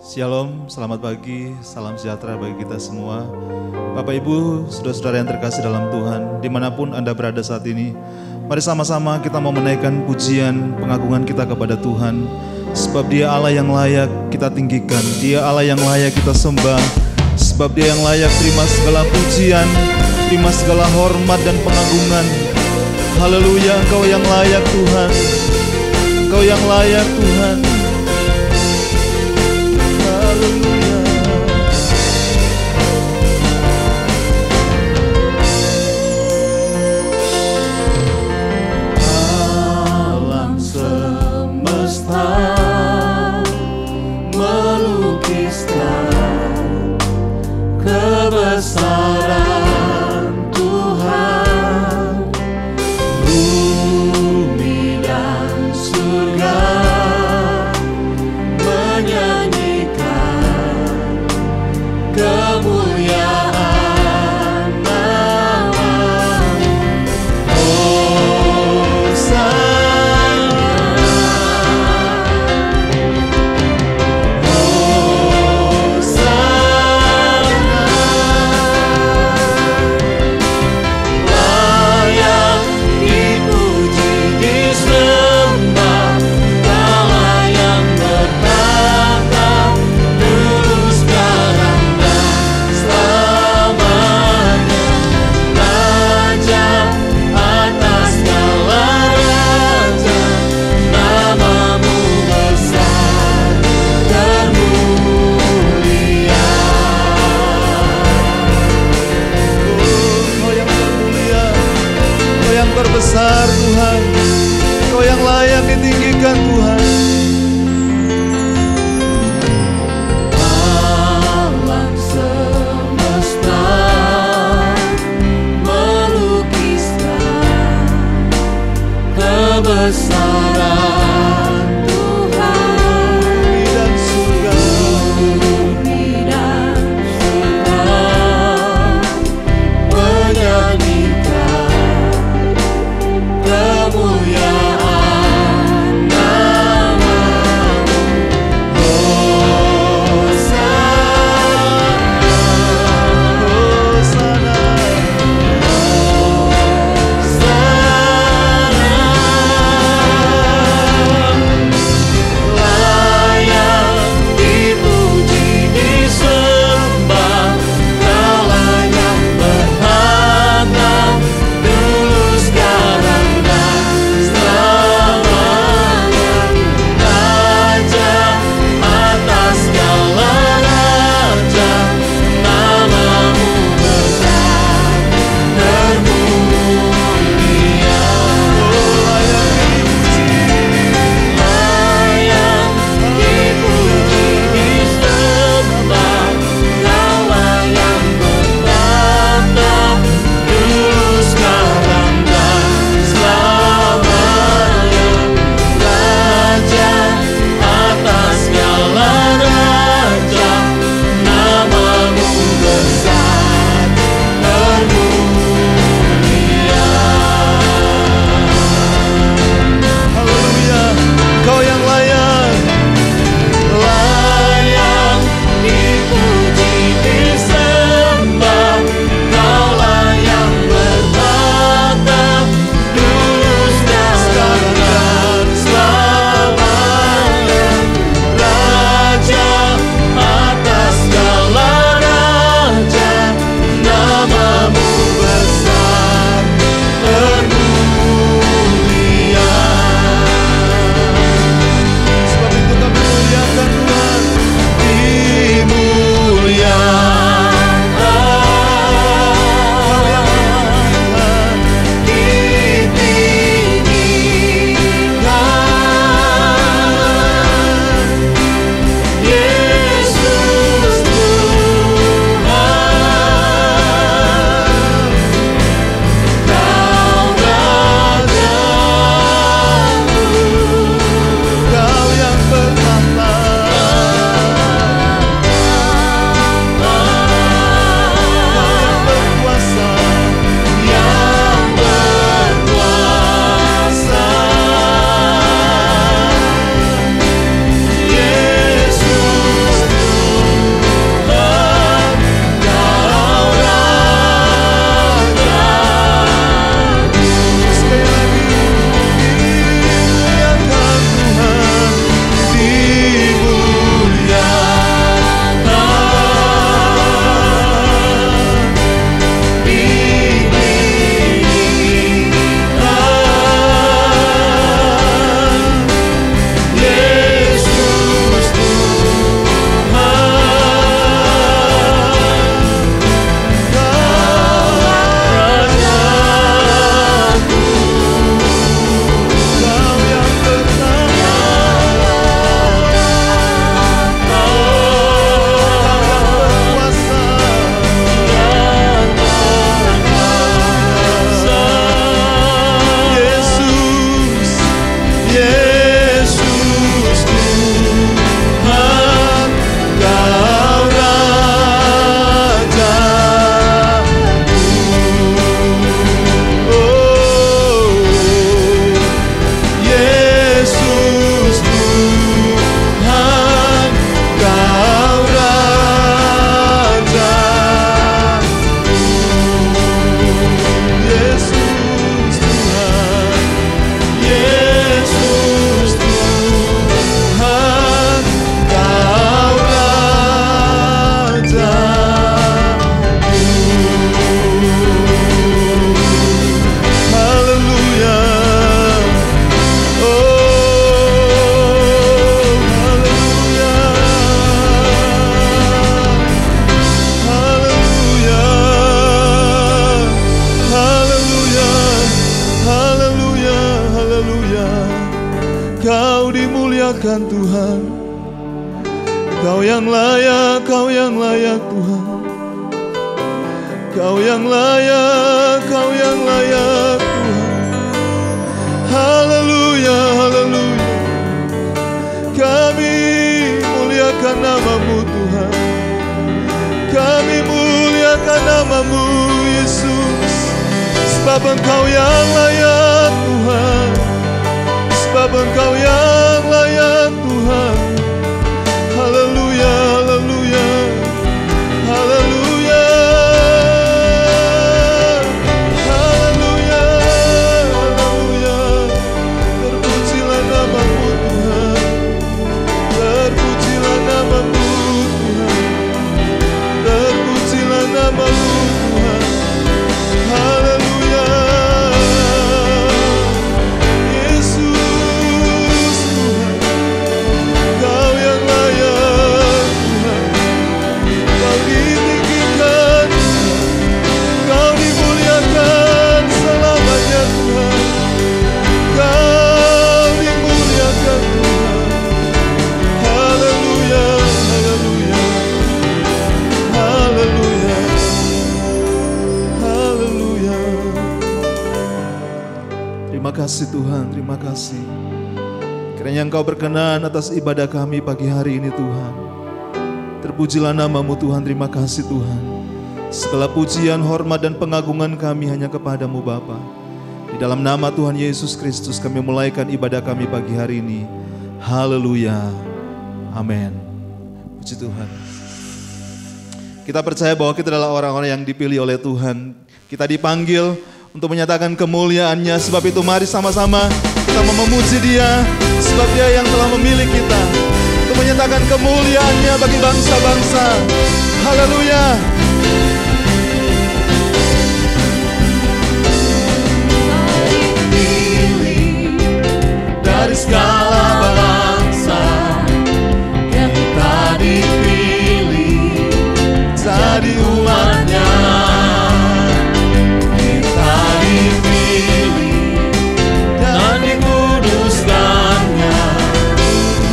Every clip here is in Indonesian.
Shalom, selamat pagi, salam sejahtera bagi kita semua. Bapak Ibu, saudara-saudara yang terkasih dalam Tuhan, dimanapun Anda berada saat ini, mari sama-sama kita mau menaikkan pujian, pengagungan kita kepada Tuhan. Sebab Dia Allah yang layak kita tinggikan, Dia Allah yang layak kita sembah. Sebab Dia yang layak terima segala pujian, terima segala hormat dan pengagungan. Haleluya, Engkau yang layak Tuhan, Engkau yang layak Tuhan. Haleluya. Alam semesta melukiskan kebesaran Tuhan, bumi dan surga menyanyikan kemuliaan nama-Mu. Hosana, Hosana, layak dipuji, disembah, Allah yang bertata dulu, sekarang dan selamanya. Raja atas segala raja, nama-Mu besar termulia. Kau yang termulia, Kau yang terbesar Tuhan, Kau yang layak ditinggikan Tuhan. Alam semesta melukiskan kebesaran Tuhan, bumi dan surga, bumi dan surga menyanyikan kemuliaan nama-Mu. Hosana, Hosana, Hosana. Kau dimuliakan Tuhan. Kau yang layak, Kau yang layak Tuhan. Kau yang layak, Kau yang layak Tuhan. Haleluya, haleluya. Kami muliakan nama-Mu Tuhan. Kami muliakan nama-Mu Yesus. Sebab Engkau yang layak Tuhan. Sebab Engkau yang layak Tuhan. Haleluya, haleluya, haleluya, haleluya, haleluya. Terpujilah nama-Mu Tuhan. Terpujilah nama-Mu Tuhan. Terpujilah nama-Mu Tuhan. Haleluya. Yesus Tuhan, Kau yang layak Tuhan. Kau ditinggikan Tuhan. Kau dimuliakan selamanya Tuhan. Kau dimuliakan Tuhan. Haleluya, haleluya, haleluya, haleluya. Terima kasih Tuhan, terima kasih. Kiranya Engkau berkenan atas ibadah kami pagi hari ini Tuhan. Terpujilah nama-Mu Tuhan, terima kasih Tuhan. Segala pujian, hormat dan pengagungan kami hanya kepadamu Bapa. Di dalam nama Tuhan Yesus Kristus kami mulaikan ibadah kami pagi hari ini. Haleluya, amin. Puji Tuhan. Kita percaya bahwa kita adalah orang-orang yang dipilih oleh Tuhan. Kita dipanggil untuk menyatakan kemuliaan-Nya. Sebab itu mari sama-sama kita memuji Dia. Sebab Dia yang telah memilih kita untuk menyatakan kemuliaan-Nya bagi bangsa-bangsa. Haleluya. Dari segala bangsa yang kita dipilih jadi umat-Nya. Kita dipilih dan dikuduskan-Nya,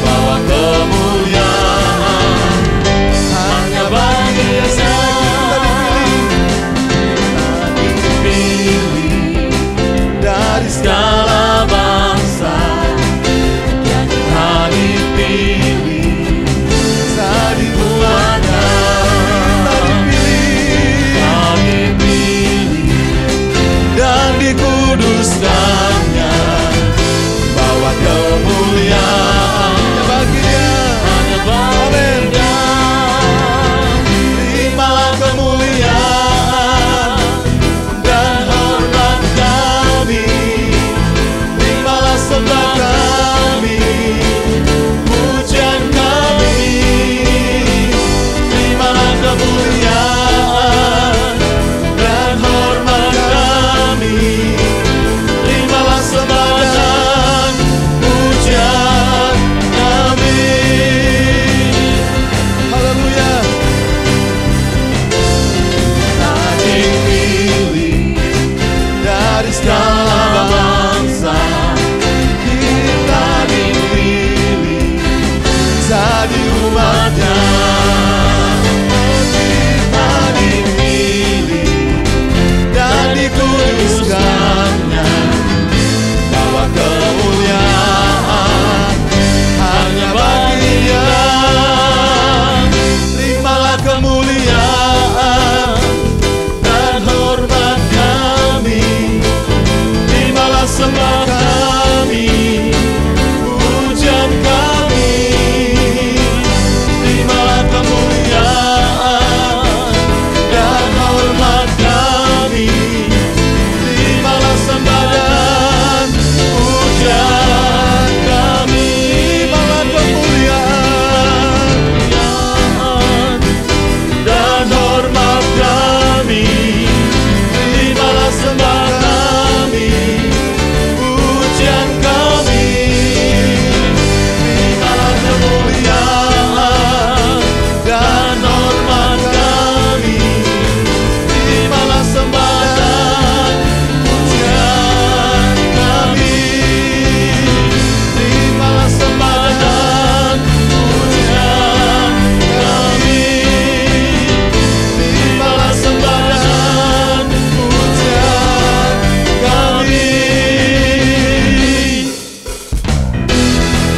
bawa kemuliaan hanya bagi Dia. Kita dipilih dari segala bangsa yang kita dipilih jadi umat-Nya. Kita dipilih dan dikuduskan-Nya, bawa kemuliaan bagi Dia. Hanya bagi Dia. Terimalah kemuliaan dan hormat kami. Terimalah sembah kami. Puja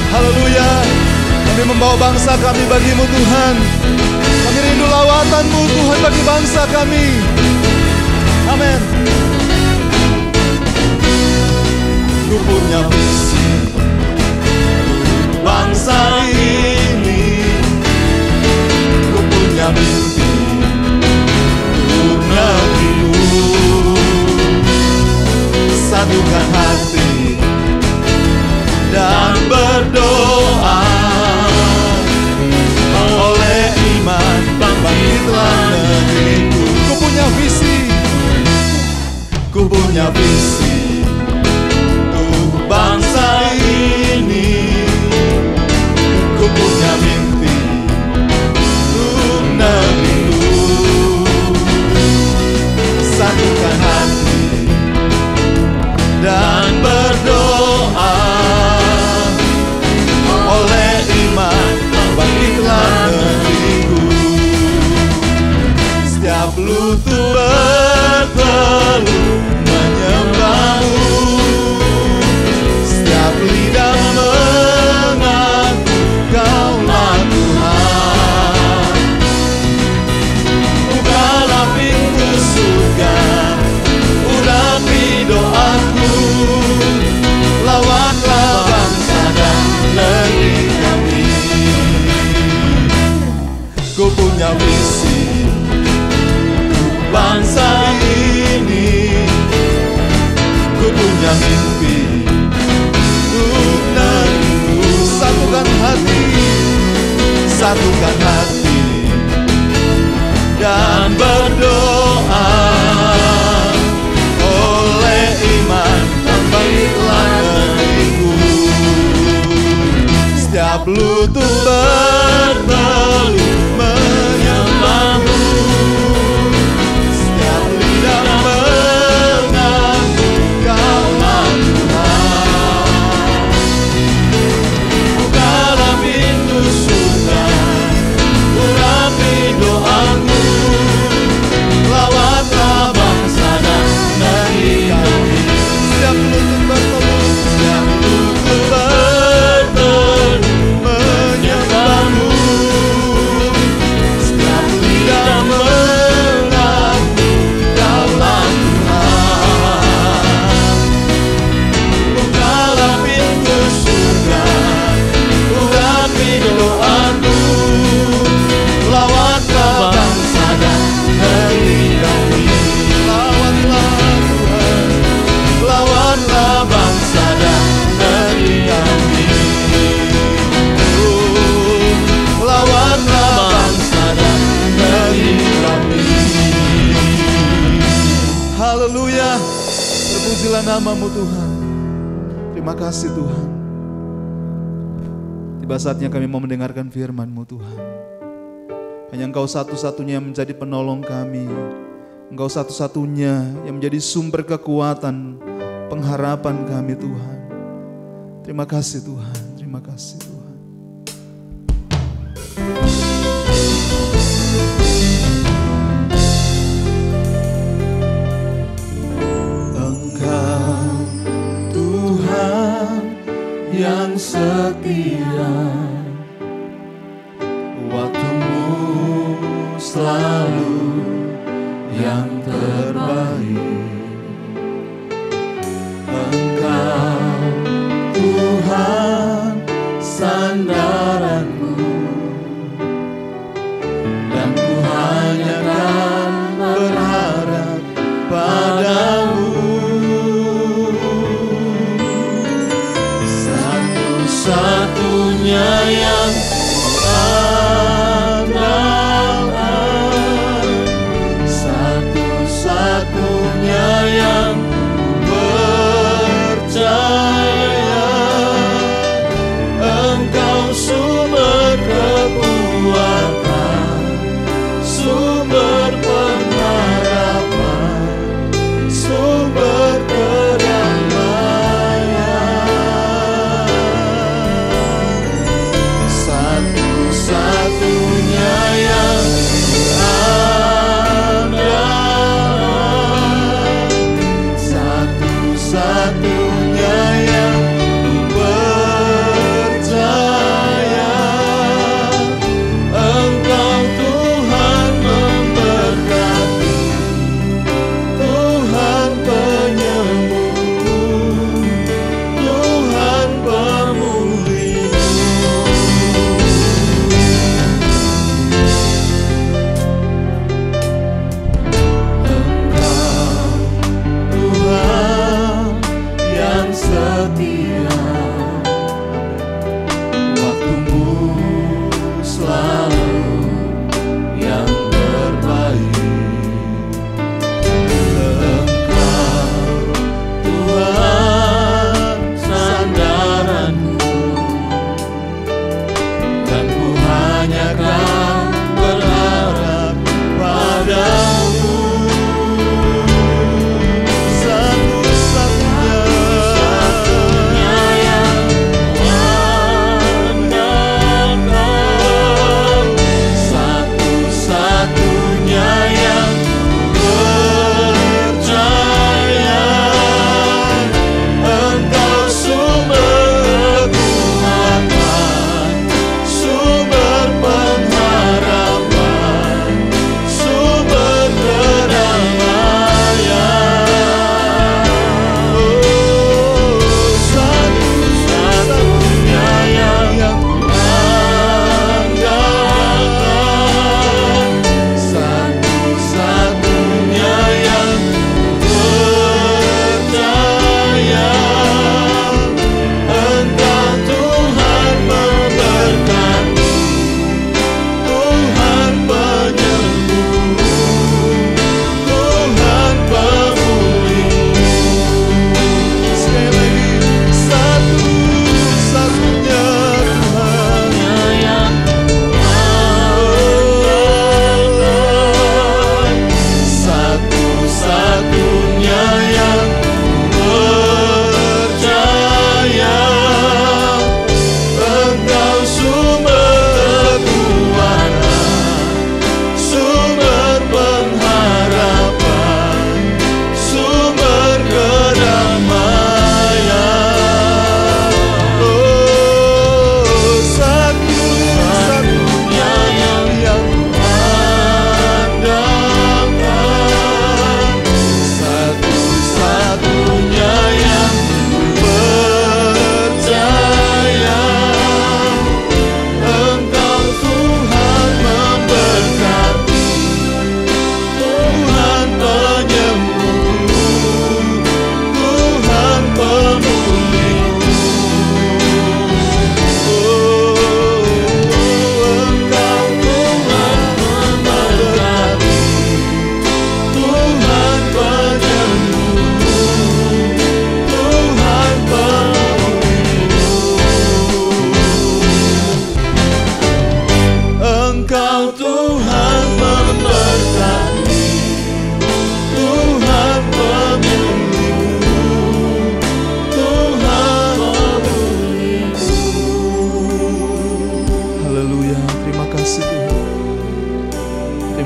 Haleluya. Kami membawa bangsa kami bagi-Mu Tuhan. Kami rindu lawatan-Mu Tuhan bagi bangsa kami. Amin. Ku punya visi bangsa ini, ku punya mimpi untuk negeriku. Satukan hati dan berdoa, oleh iman bangkitlah negeriku. Ku punya visi, ku punya visi untuk bangsa ini, ku punya mimpi untuk negeriku. Satukan hati dan berdoa, oleh iman bangkitlah negeriku. Setiap lutut bertelut menyembah-Mu, setiap lidah mengaku Kaulah Tuhan. Bukalah pintu surga, urapi doaku, lawanlah bangsa dan negeri kami. Ku punya visi untuk bangsa ini, ku punya mimpi untuk negeriku. Satukan hati, satukan hati dan berdoa, oleh iman bangkitlah negeriku. Setiap lutut bertelut menyembah-Mu, setiap lidah mengaku Kaulah Tuhan. Bukalah pintu surga, urapi doaku, lawatlah bangsa dan negeri kami. Setiap lutut bertelut, setiap lutut bertelut menyembah-Mu, setiap lidah mengaku Kaulah Tuhan. Bukalah pintu surga, urapi doaku, lawatlah bangsa dan negeri kami. Lawatlah Tuhan, lawatlah bangsa dan negeri kami. Lawatlah bangsa dan negeri kami. Haleluya. Terpujilah nama-Mu Tuhan. Terima kasih Tuhan. Tiba saatnya kami mau mendengarkan firman-Mu Tuhan. Hanya Engkau satu-satunya yang menjadi penolong kami. Engkau satu-satunya yang menjadi sumber kekuatan, pengharapan kami Tuhan. Terima kasih Tuhan, terima kasih Tuhan. Engkau Tuhan yang setia, waktu-Mu selalu yang terbaik. Engkau Tuhan sandaranku, dan ku hanya kan berharap padamu. Satu-satunya yang andalkan, satu-satunya yang percaya. Engkau sumber kekuatan, sumber pengharapan, sumber kedamaian.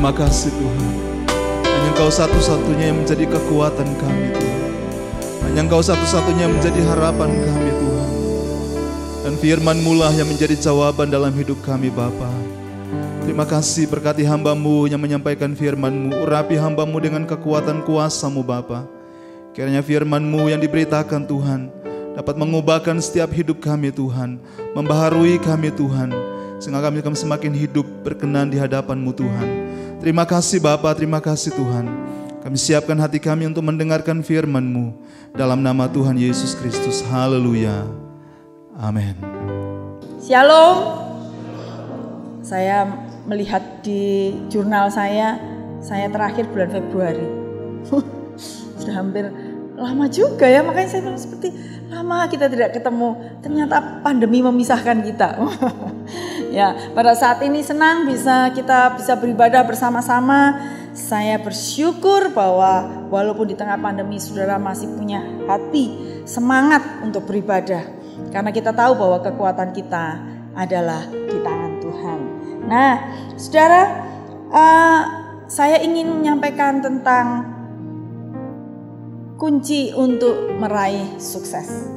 Terima kasih Tuhan. Hanya Engkau satu-satunya yang menjadi kekuatan kami Tuhan. Hanya Engkau satu-satunya yang menjadi harapan kami Tuhan. Dan firman-Mu lah yang menjadi jawaban dalam hidup kami Bapa. Terima kasih, berkati hamba-Mu yang menyampaikan firman-Mu. Urapi hamba-Mu dengan kekuatan kuasa-Mu Bapa. Kiranya firman-Mu yang diberitakan Tuhan dapat mengubahkan setiap hidup kami Tuhan. Membaharui kami Tuhan. Sehingga kami semakin hidup berkenan di hadapan-Mu Tuhan. Terima kasih Bapa, terima kasih Tuhan. Kami siapkan hati kami untuk mendengarkan firman-Mu. Dalam nama Tuhan Yesus Kristus. Haleluya. Amin. Shalom. Saya melihat di jurnal saya terakhir bulan Februari. Sudah hampir lama juga ya, makanya saya bilang seperti lama kita tidak ketemu. Ternyata pandemi memisahkan kita. Ya, pada saat ini senang kita bisa beribadah bersama-sama. Saya bersyukur bahwa walaupun di tengah pandemi saudara masih punya hati semangat untuk beribadah. Karena kita tahu bahwa kekuatan kita adalah di tangan Tuhan. Nah, saudara, saya ingin menyampaikan tentang kunci untuk meraih sukses.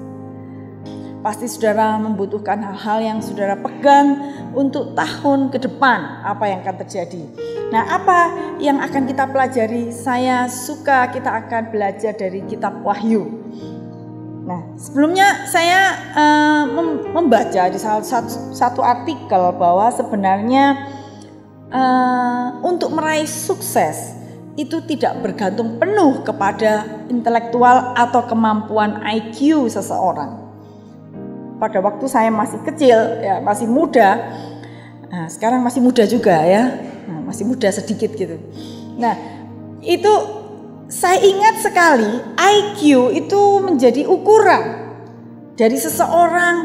Pasti saudara membutuhkan hal-hal yang saudara pegang untuk tahun ke depan, apa yang akan terjadi. Nah, apa yang akan kita pelajari? Saya suka kita akan belajar dari kitab Wahyu. Nah, sebelumnya saya membaca di salah satu artikel bahwa sebenarnya untuk meraih sukses itu tidak bergantung penuh kepada intelektual atau kemampuan IQ seseorang. Pada waktu saya masih kecil, ya masih muda, nah, sekarang masih muda juga ya, nah, masih muda sedikit gitu. Nah, itu saya ingat sekali IQ itu menjadi ukuran dari seseorang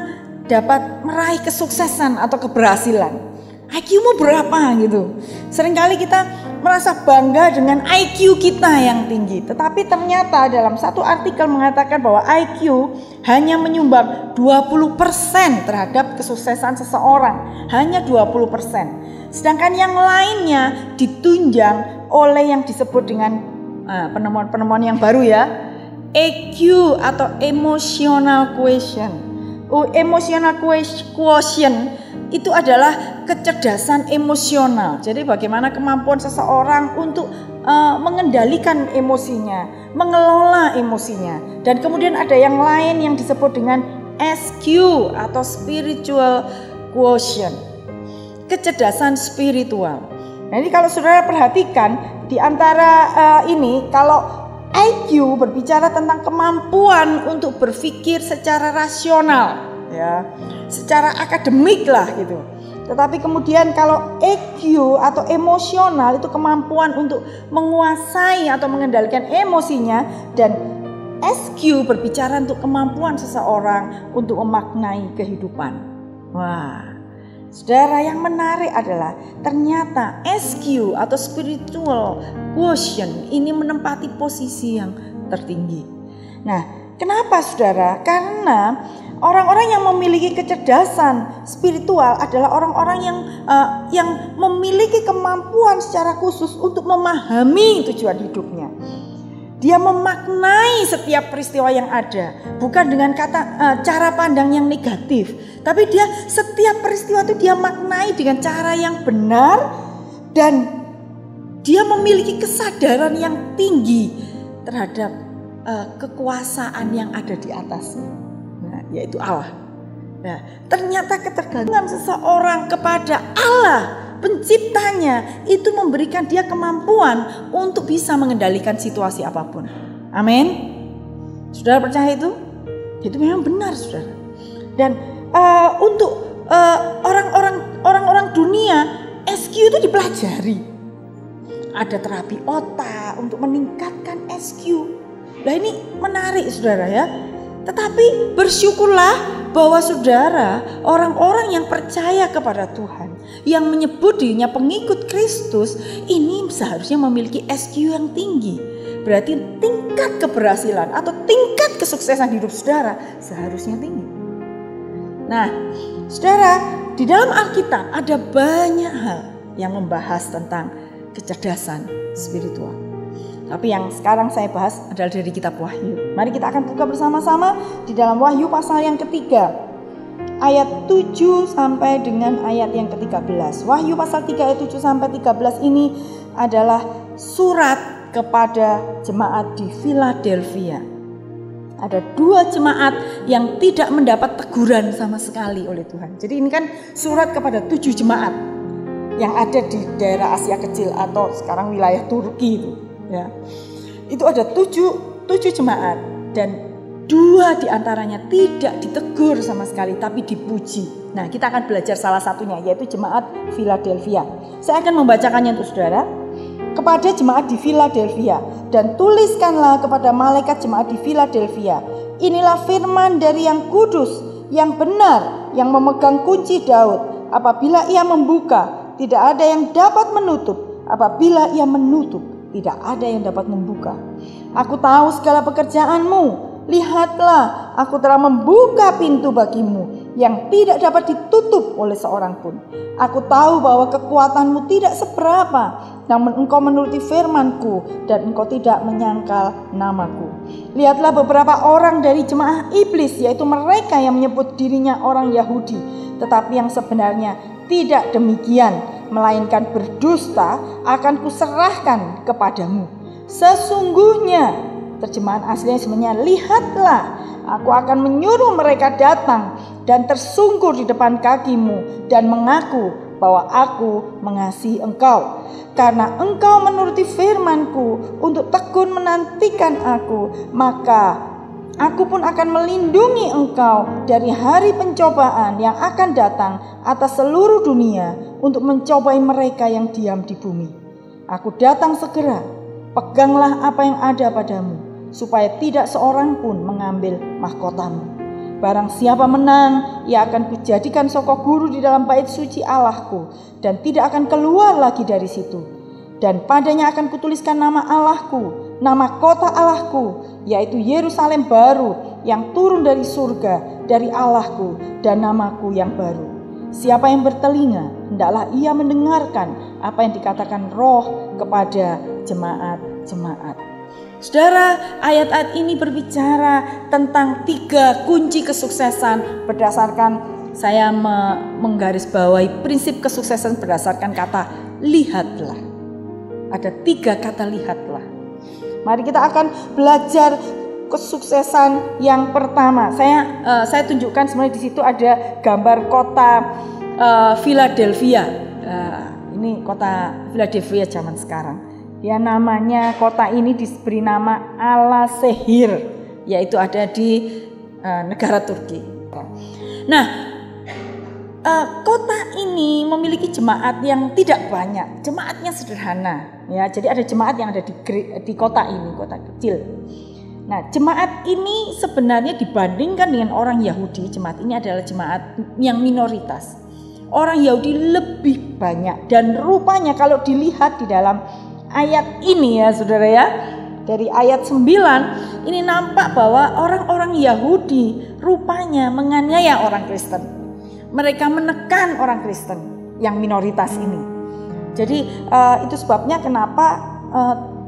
dapat meraih kesuksesan atau keberhasilan. IQ-mu berapa gitu. Seringkali kita merasa bangga dengan IQ kita yang tinggi. Tetapi ternyata dalam satu artikel mengatakan bahwa IQ hanya menyumbang 20% terhadap kesuksesan seseorang. Hanya 20%. Sedangkan yang lainnya ditunjang oleh yang disebut dengan penemuan-penemuan yang baru ya. EQ atau emotional quotient. Emotional quotient itu adalah kecerdasan emosional. Jadi bagaimana kemampuan seseorang untuk mengendalikan emosinya, mengelola emosinya. Dan kemudian ada yang lain yang disebut dengan SQ atau spiritual quotient, kecerdasan spiritual. Jadi kalau saudara perhatikan di antara ini, kalau IQ berbicara tentang kemampuan untuk berpikir secara rasional, ya, secara akademik lah gitu. Tetapi kemudian kalau EQ atau emosional itu kemampuan untuk menguasai atau mengendalikan emosinya, dan SQ berbicara untuk kemampuan seseorang untuk memaknai kehidupan. Wah, saudara, yang menarik adalah ternyata SQ atau spiritual quotient ini menempati posisi yang tertinggi. Nah, kenapa saudara? Karena orang-orang yang memiliki kecerdasan spiritual adalah orang-orang yang memiliki kemampuan secara khusus untuk memahami tujuan hidupnya. Dia memaknai setiap peristiwa yang ada, bukan dengan cara pandang yang negatif, tapi dia setiap peristiwa itu dia maknai dengan cara yang benar, dan dia memiliki kesadaran yang tinggi terhadap kekuasaan yang ada di atasnya. Yaitu Allah. Nah, ternyata ketergantungan seseorang kepada Allah penciptanya itu memberikan dia kemampuan untuk bisa mengendalikan situasi apapun. Amin. Saudara percaya itu? Itu memang benar, saudara. Dan untuk orang-orang dunia, SQ itu dipelajari. Ada terapi otak untuk meningkatkan SQ. Nah, ini menarik, saudara ya. Tetapi bersyukurlah bahwa saudara, orang-orang yang percaya kepada Tuhan, yang menyebut dirinya pengikut Kristus, ini seharusnya memiliki SQ yang tinggi. Berarti tingkat keberhasilan atau tingkat kesuksesan hidup saudara seharusnya tinggi. Nah, saudara, di dalam Alkitab ada banyak hal yang membahas tentang kecerdasan spiritual. Tapi yang sekarang saya bahas adalah dari kitab Wahyu. Mari kita akan buka bersama-sama di dalam Wahyu pasal yang ketiga, ayat 7 sampai dengan ayat yang ke-13. Wahyu pasal 3 ayat 7 sampai 13 ini adalah surat kepada jemaat di Philadelphia. Ada 2 jemaat yang tidak mendapat teguran sama sekali oleh Tuhan. Jadi ini kan surat kepada 7 jemaat yang ada di daerah Asia Kecil atau sekarang wilayah Turki itu. Ya, itu ada 7 jemaat dan 2 diantaranya tidak ditegur sama sekali tapi dipuji. Nah, kita akan belajar salah satunya, yaitu jemaat Philadelphia. Saya akan membacakannya untuk saudara. Kepada jemaat di Philadelphia, dan tuliskanlah kepada malaikat jemaat di Philadelphia, inilah firman dari yang kudus, yang benar, yang memegang kunci Daud. Apabila ia membuka, tidak ada yang dapat menutup. Apabila ia menutup, tidak ada yang dapat membuka. Aku tahu segala pekerjaanmu. Lihatlah, aku telah membuka pintu bagimu yang tidak dapat ditutup oleh seorang pun. Aku tahu bahwa kekuatanmu tidak seberapa, namun engkau menuruti firmanku dan engkau tidak menyangkal namaku. Lihatlah beberapa orang dari jemaah iblis, yaitu mereka yang menyebut dirinya orang Yahudi, tetapi yang sebenarnya tidak demikian, melainkan berdusta, akan kuserahkan kepadamu. Sesungguhnya, terjemahan aslinya sebenarnya, lihatlah, aku akan menyuruh mereka datang dan tersungkur di depan kakimu dan mengaku bahwa aku mengasihi engkau. Karena engkau menuruti firmanku untuk tekun menantikan aku, maka aku pun akan melindungi engkau dari hari pencobaan yang akan datang atas seluruh dunia untuk mencobai mereka yang diam di bumi. Aku datang segera, peganglah apa yang ada padamu, supaya tidak seorang pun mengambil mahkotamu. Barang siapa menang, ia akan kujadikan sokok guru di dalam bait suci Allahku, dan tidak akan keluar lagi dari situ. Dan padanya akan kutuliskan nama Allahku, nama kota Allahku, yaitu Yerusalem baru yang turun dari surga, dari Allahku, dan namaku yang baru. Siapa yang bertelinga, hendaklah ia mendengarkan apa yang dikatakan Roh kepada jemaat-jemaat. Saudara, ayat-ayat ini berbicara tentang 3 kunci kesuksesan berdasarkan, saya menggarisbawahi prinsip kesuksesan berdasarkan kata lihatlah. Ada 3 kata lihatlah. Mari kita akan belajar kesuksesan yang pertama. Saya tunjukkan sebenarnya di situ ada gambar kota Philadelphia. Ini kota Philadelphia zaman sekarang. Ya, namanya kota ini diberi nama Alasehir, yaitu ada di negara Turki. Nah, kota ini memiliki jemaat yang tidak banyak, jemaatnya sederhana. Ya, jadi ada jemaat yang ada di kota ini, kota kecil. Nah, jemaat ini sebenarnya dibandingkan dengan orang Yahudi, jemaat ini adalah jemaat yang minoritas. Orang Yahudi lebih banyak, dan rupanya kalau dilihat di dalam ayat ini ya saudara ya, dari ayat 9 ini nampak bahwa orang-orang Yahudi rupanya menganiaya orang Kristen. Mereka menekan orang Kristen yang minoritas ini. Jadi itu sebabnya kenapa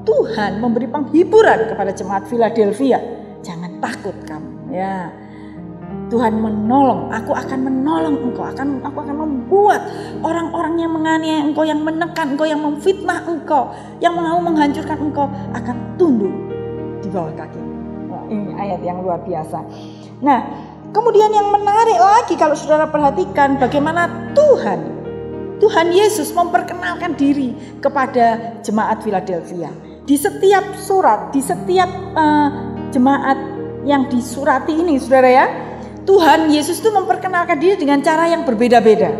Tuhan memberi penghiburan kepada jemaat Philadelphia. Jangan takut kamu ya. Tuhan menolong, aku akan menolong engkau, aku akan membuat orang-orang yang menganiaya engkau, yang menekan engkau, yang memfitnah engkau, yang mau menghancurkan engkau akan tunduk di bawah kaki. Wah, ini ayat yang luar biasa. Nah, kemudian yang menarik lagi kalau saudara perhatikan bagaimana Tuhan Yesus memperkenalkan diri kepada jemaat Philadelphia. Di setiap surat, di setiap jemaat yang disurati ini saudara ya, Tuhan Yesus itu memperkenalkan diri dengan cara yang berbeda-beda.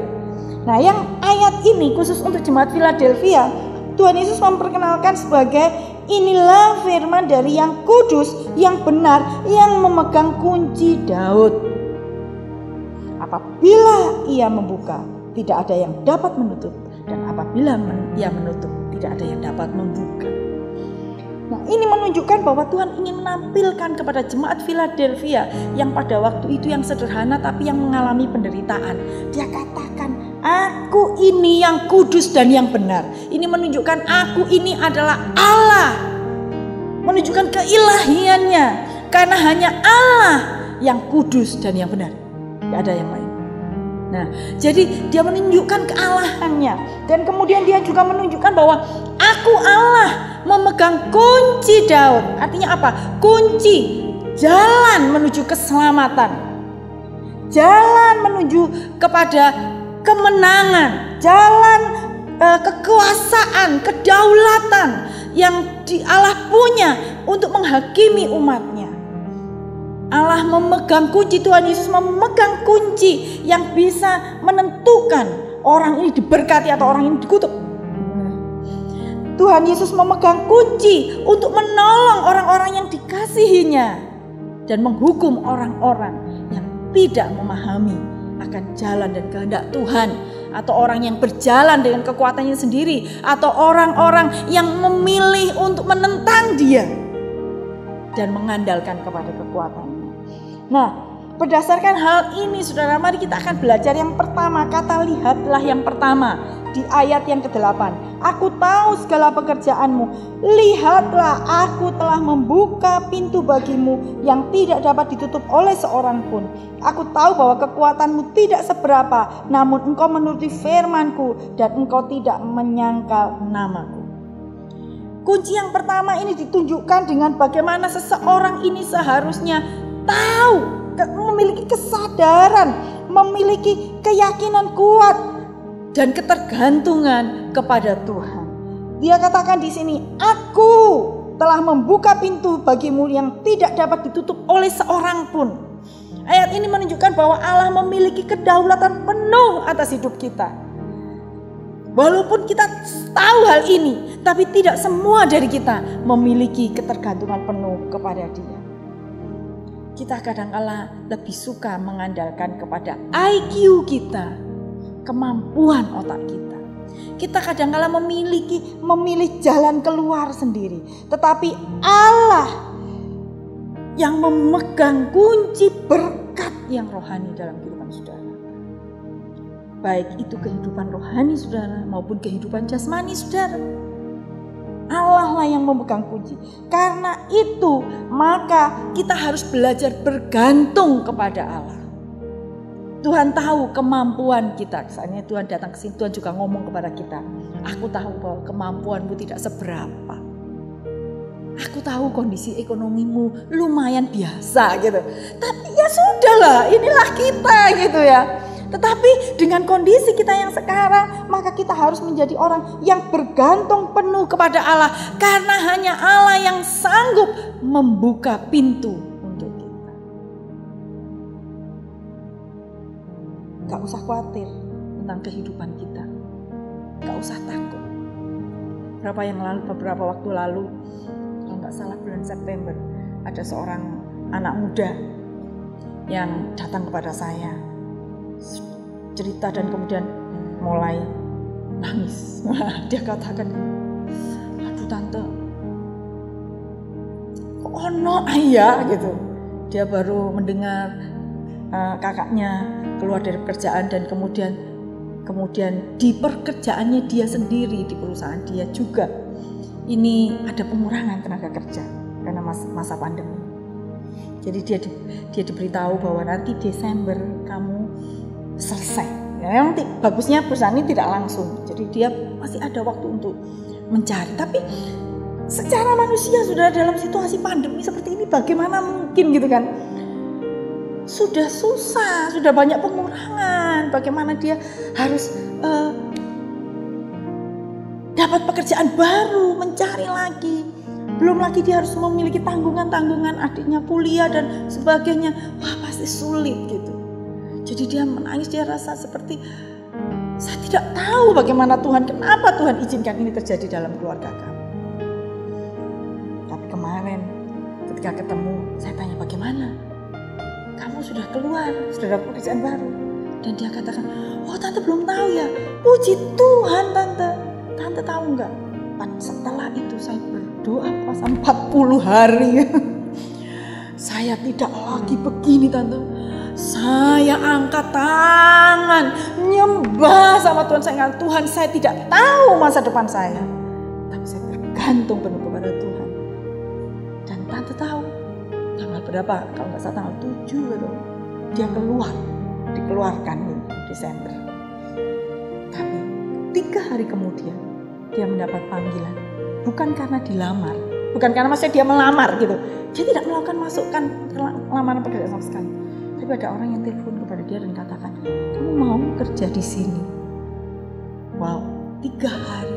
Nah, yang ayat ini khusus untuk jemaat Philadelphia, Tuhan Yesus memperkenalkan sebagai inilah firman dari yang kudus, yang benar, yang memegang kunci Daud. Apabila ia membuka, tidak ada yang dapat menutup, dan apabila ia menutup, tidak ada yang dapat membuka. Nah, ini menunjukkan bahwa Tuhan ingin menampilkan kepada jemaat Philadelphia yang pada waktu itu yang sederhana tapi yang mengalami penderitaan. Dia katakan, Aku ini yang kudus dan yang benar. Ini menunjukkan aku ini adalah Allah. Menunjukkan keilahiannya. Karena hanya Allah yang kudus dan yang benar. Tidak ada yang lain. Nah, jadi dia menunjukkan kealahannya. Dan kemudian dia juga menunjukkan bahwa aku Allah, memegang kunci Daud. Artinya apa? Kunci jalan menuju keselamatan. Jalan menuju kepada kemenangan, jalan kekuasaan, kedaulatan yang Allah punya untuk menghakimi umatnya. Allah memegang kunci, Tuhan Yesus memegang kunci yang bisa menentukan orang ini diberkati atau orang ini dikutuk. Tuhan Yesus memegang kunci untuk menolong orang-orang yang dikasihinya dan menghukum orang-orang yang tidak memahami akan jalan dan kehendak Tuhan, atau orang yang berjalan dengan kekuatannya sendiri, atau orang-orang yang memilih untuk menentang dia dan mengandalkan kepada kekuatannya. Nah, berdasarkan hal ini saudara, mari kita akan belajar yang pertama. Kata lihatlah yang pertama di ayat yang ke-8. Aku tahu segala pekerjaanmu. Lihatlah, aku telah membuka pintu bagimu yang tidak dapat ditutup oleh seorang pun. Aku tahu bahwa kekuatanmu tidak seberapa, namun engkau menuruti firmanku dan engkau tidak menyangkal namaku. Kunci yang pertama ini ditunjukkan dengan bagaimana seseorang ini seharusnya tahu, memiliki kesadaran, memiliki keyakinan kuat dan ketergantungan kepada Tuhan. Dia katakan di sini, aku telah membuka pintu bagimu yang tidak dapat ditutup oleh seorang pun. Ayat ini menunjukkan bahwa Allah memiliki kedaulatan penuh atas hidup kita. Walaupun kita tahu hal ini, tapi tidak semua dari kita memiliki ketergantungan penuh kepada Dia. Kita kadang-kala lebih suka mengandalkan kepada IQ kita, kemampuan otak kita. Kita kadang-kala memilih jalan keluar sendiri. Tetapi Allah yang memegang kunci berkat yang rohani dalam kehidupan saudara. Baik itu kehidupan rohani saudara maupun kehidupan jasmani saudara. Allah lah yang memegang kunci. Karena itu maka kita harus belajar bergantung kepada Allah. Tuhan tahu kemampuan kita. Misalnya Tuhan datang ke sini, Tuhan juga ngomong kepada kita, aku tahu bahwa kemampuanmu tidak seberapa. Aku tahu kondisi ekonomimu lumayan biasa gitu. Tapi ya sudahlah, inilah kita gitu ya. Tetapi dengan kondisi kita yang sekarang, maka kita harus menjadi orang yang bergantung penuh kepada Allah. Karena hanya Allah yang sanggup membuka pintu untuk kita. Gak usah khawatir tentang kehidupan kita. Gak usah takut. Beberapa waktu lalu, kalau gak salah bulan September, ada seorang anak muda yang datang kepada saya. Cerita dan kemudian mulai nangis. Dia katakan, aduh tante, kok ono ayah gitu. Dia baru mendengar kakaknya keluar dari pekerjaan dan kemudian di pekerjaannya dia sendiri, di perusahaan dia juga ini ada pengurangan tenaga kerja karena masa pandemi. Jadi dia diberitahu bahwa nanti Desember kamu selesai. Ya, yang bagusnya perusahaan ini tidak langsung. Jadi dia masih ada waktu untuk mencari. Tapi secara manusia sudah dalam situasi pandemi seperti ini bagaimana mungkin gitu kan? Sudah susah, sudah banyak pengurangan. Bagaimana dia harus dapat pekerjaan baru, mencari lagi. Belum lagi dia harus memiliki tanggungan-tanggungan, adiknya kuliah dan sebagainya. Wah, pasti sulit gitu. Jadi dia menangis, dia rasa seperti saya tidak tahu bagaimana Tuhan, kenapa Tuhan izinkan ini terjadi dalam keluarga kamu. Tapi kemarin ketika ketemu, saya tanya bagaimana? Kamu sudah keluar, sudah dapat pekerjaan baru. Dan dia katakan, oh tante belum tahu ya. Puji Tuhan tante. Tante tahu enggak? Setelah itu saya berdoa puasa 40 hari. Saya tidak lagi begini tante. Saya angkat tangan, nyembah menyembah sama Tuhan. Saya katakan, Tuhan, saya tidak tahu masa depan saya, tapi saya bergantung penuh kepada Tuhan. Dan tante tahu tanggal berapa, kalau nggak salah tanggal 7 gitu, dia dikeluarkan Desember. Tapi 3 hari kemudian dia mendapat panggilan, bukan karena dilamar, bukan karena maksudnya dia melamar gitu. Dia tidak melakukan masukkan lamaran pekerjaan sama sekali. Tapi ada orang yang telepon kepada dia dan katakan, kamu mau kerja di sini? Wow, 3 hari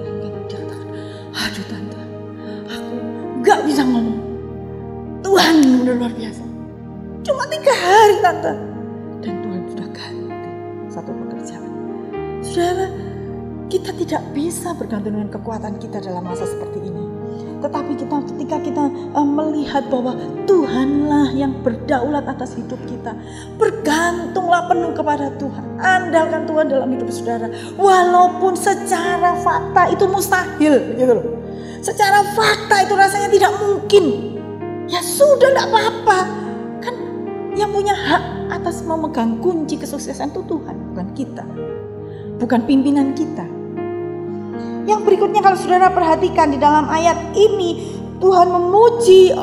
dia katakan, aduh tante, aku nggak bisa ngomong. Tuhan benar luar biasa. Cuma 3 hari tante, dan Tuhan sudah ganti satu pekerjaan. Saudara, kita tidak bisa bergantung dengan kekuatan kita dalam masa seperti ini. Tetapi ketika kita melihat bahwa Tuhanlah yang berdaulat atas hidup kita, bergantunglah penuh kepada Tuhan. Andalkan Tuhan dalam hidup saudara. Walaupun secara fakta itu mustahil gitu loh. Secara fakta itu rasanya tidak mungkin. Ya sudah, tidak apa-apa. Kan yang punya hak atas memegang kunci kesuksesan itu Tuhan, bukan kita. Bukan pimpinan kita. Yang berikutnya kalau saudara perhatikan di dalam ayat ini, Tuhan memuji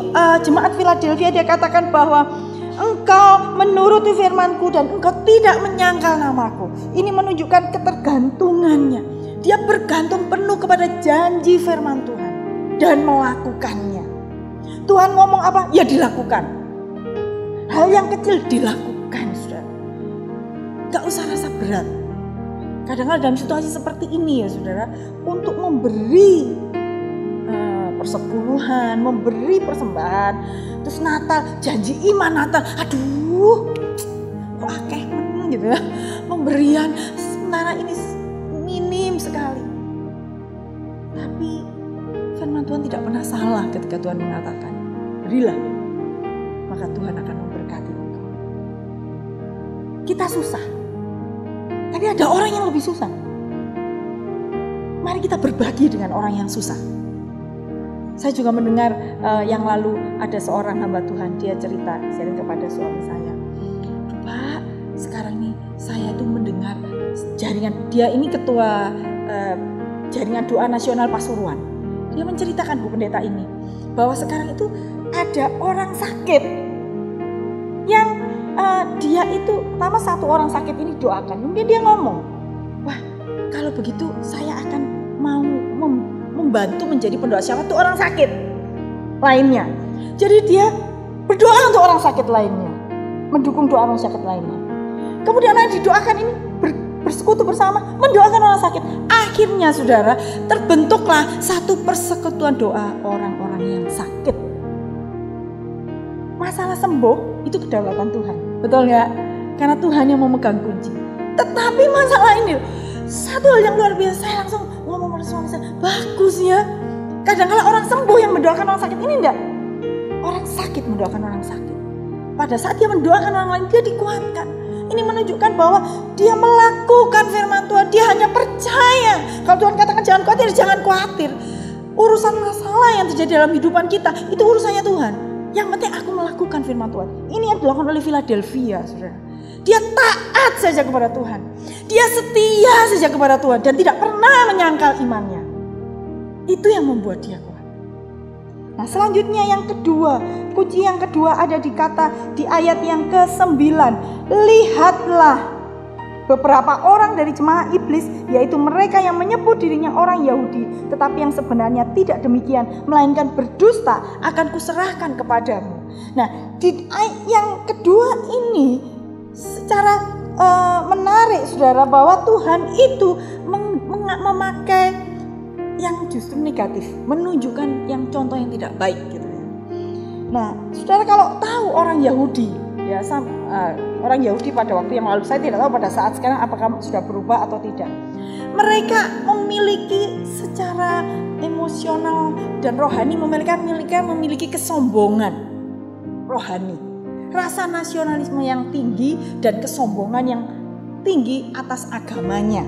jemaat Philadelphia. Dia katakan bahwa engkau menuruti firman-Ku dan engkau tidak menyangkal namaku. Ini menunjukkan ketergantungannya. Dia bergantung penuh kepada janji firman Tuhan dan melakukannya. Tuhan ngomong apa? Ya dilakukan. Hal yang kecil dilakukan, saudara. Gak usah rasa berat. Kadang-kadang dalam situasi seperti ini ya saudara, untuk memberi persepuluhan, memberi persembahan, terus Natal, janji iman Natal, aduh kok akeh gitu ya, pemberian sementara ini minim sekali. Tapi firman Tuhan tidak pernah salah ketika Tuhan mengatakan, berilah, maka Tuhan akan memberkati engkau. Kita susah, tapi ada orang yang lebih susah. Mari kita berbagi dengan orang yang susah. Saya juga mendengar yang lalu ada seorang hamba Tuhan, dia cerita sharing kepada suami saya. Pak, sekarang nih saya tuh mendengar jaringan, dia ini ketua jaringan doa nasional Pasuruan. Dia menceritakan, Bu Pendeta ini, bahwa sekarang itu ada orang sakit yang dia itu pertama satu orang sakit ini doakan. Kemudian dia ngomong, wah kalau begitu saya akan mau membantu menjadi pendoa siapa tuh orang sakit lainnya. Jadi dia berdoa untuk orang sakit lainnya, mendukung doa orang sakit lainnya. Kemudian didoakan ini bersekutu bersama mendoakan orang sakit. Akhirnya saudara, terbentuklah satu persekutuan doa orang-orang yang sakit. Masalah sembuh itu kedaulatan Tuhan, betul nggak? Karena Tuhan yang memegang kunci. Tetapi masalah ini, satu hal yang luar biasa, saya langsung ngomong pada suami saya, bagus ya. Kadang-kadang orang sembuh yang mendoakan orang sakit, ini enggak. Orang sakit mendoakan orang sakit. Pada saat dia mendoakan orang lain, dia dikuatkan. Ini menunjukkan bahwa dia melakukan firman Tuhan, dia hanya percaya. Kalau Tuhan katakan jangan khawatir. Urusan masalah yang terjadi dalam kehidupan kita, itu urusannya Tuhan. Yang penting aku melakukan firman Tuhan. Ini yang dilakukan oleh Philadelphia, saudara. Dia taat saja kepada Tuhan. Dia setia saja kepada Tuhan dan tidak pernah menyangkal imannya. Itu yang membuat dia kuat. Nah, selanjutnya yang kedua, kunci yang kedua ada di ayat yang ke-9. Lihatlah beberapa orang dari jemaah iblis, yaitu mereka yang menyebut dirinya orang Yahudi, tetapi yang sebenarnya tidak demikian, melainkan berdusta, akan kuserahkan kepadamu. Nah, di yang kedua ini secara menarik saudara, bahwa Tuhan itu memakai yang justru negatif, menunjukkan yang contoh yang tidak baik gitu ya. Nah, saudara kalau tahu orang Yahudi, ya orang Yahudi pada waktu yang lalu, saya tidak tahu pada saat sekarang apakah sudah berubah atau tidak. Mereka memiliki secara emosional dan rohani, memiliki kesombongan rohani, rasa nasionalisme yang tinggi dan kesombongan yang tinggi atas agamanya.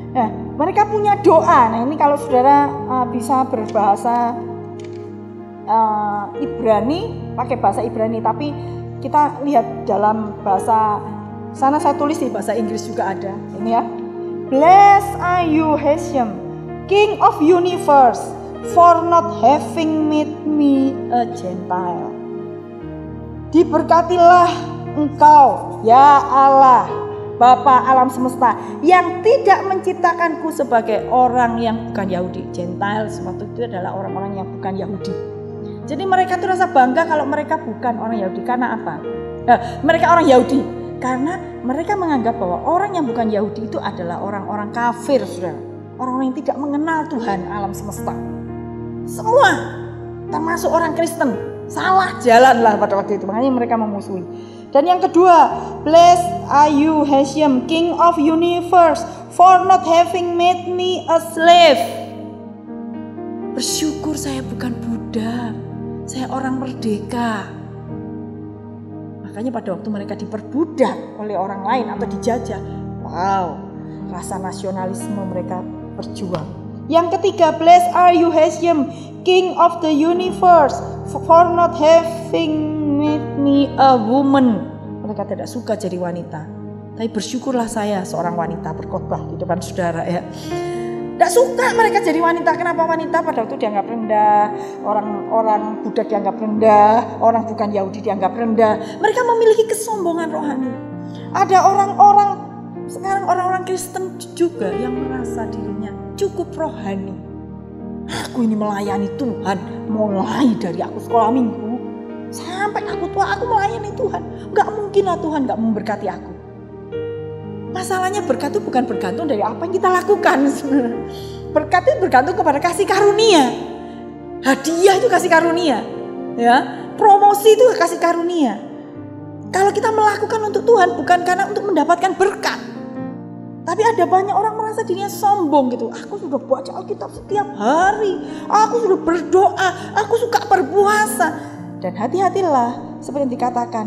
Nah, mereka punya doa. Nah, ini kalau saudara bisa berbahasa Ibrani, pakai bahasa Ibrani, tapi kita lihat dalam bahasa Sana saya tulis di bahasa Inggris juga ada. Ini ya. Blessed are you, Hashem, King of universe, for not having made me a Gentile. Diberkatilah engkau, ya Allah, Bapa alam semesta, yang tidak menciptakanku sebagai orang yang bukan Yahudi. Gentile waktu itu adalah orang-orang yang bukan Yahudi. Jadi mereka tuh rasa bangga kalau mereka bukan orang Yahudi. Karena apa? Mereka orang Yahudi karena mereka menganggap bahwa orang yang bukan Yahudi itu adalah orang-orang kafir, saudara. Orang-orang yang tidak mengenal Tuhan alam semesta. Semua, termasuk orang Kristen, salah jalan lah pada waktu itu. Makanya mereka memusuhi. Dan yang kedua, blessed are you, Hashem, King of universe, for not having made me a slave. Bersyukur saya bukan budak, saya orang merdeka. Makanya pada waktu mereka diperbudak oleh orang lain atau dijajah, wow, rasa nasionalisme mereka berjuang. Yang ketiga, blessed are you, Hashem, King of the universe, for not having made me a woman. Mereka tidak suka jadi wanita. Tapi bersyukurlah saya seorang wanita berkhotbah di depan saudara ya. Tidak suka mereka jadi wanita. Kenapa wanita? Pada waktu dianggap rendah, orang budak dianggap rendah, orang bukan Yahudi dianggap rendah. Mereka memiliki kesombongan rohani. Ada orang-orang sekarang, orang-orang Kristen juga yang merasa dirinya cukup rohani. Aku ini melayani Tuhan, mulai dari aku sekolah minggu sampai aku tua, aku melayani Tuhan. Gak mungkin lah Tuhan gak memberkati aku. Masalahnya berkat itu bukan bergantung dari apa yang kita lakukan sebenarnya. Berkat itu bergantung kepada kasih karunia. Hadiah itu kasih karunia, ya. Promosi itu kasih karunia. Kalau kita melakukan untuk Tuhan bukan karena untuk mendapatkan berkat. Tapi ada banyak orang merasa dirinya sombong gitu. Aku sudah baca Alkitab setiap hari. Aku sudah berdoa. Aku suka berpuasa. Dan hati-hatilah seperti yang dikatakan.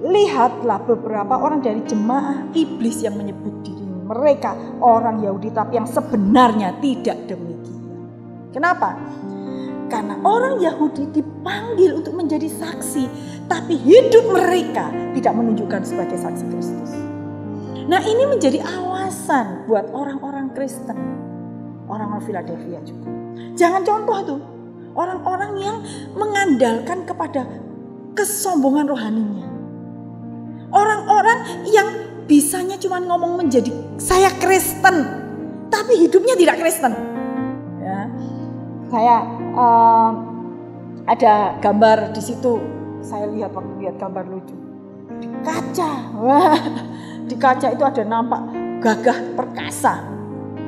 Lihatlah beberapa orang dari jemaah iblis yang menyebut diri mereka orang Yahudi. Tapi yang sebenarnya tidak demikian. Kenapa? Karena orang Yahudi dipanggil untuk menjadi saksi. Tapi hidup mereka tidak menunjukkan sebagai saksi Kristus. Nah ini menjadi alasan buat orang-orang Kristen, orang-orang Philadelphia juga. Jangan contoh tuh orang-orang yang mengandalkan kepada kesombongan rohaninya. Orang-orang yang bisanya cuma ngomong menjadi saya Kristen, tapi hidupnya tidak Kristen. Ya, saya ada gambar di situ. Saya lihat waktu lihat gambar lucu di kaca. Wah. Di kaca itu ada nampak gagah perkasa,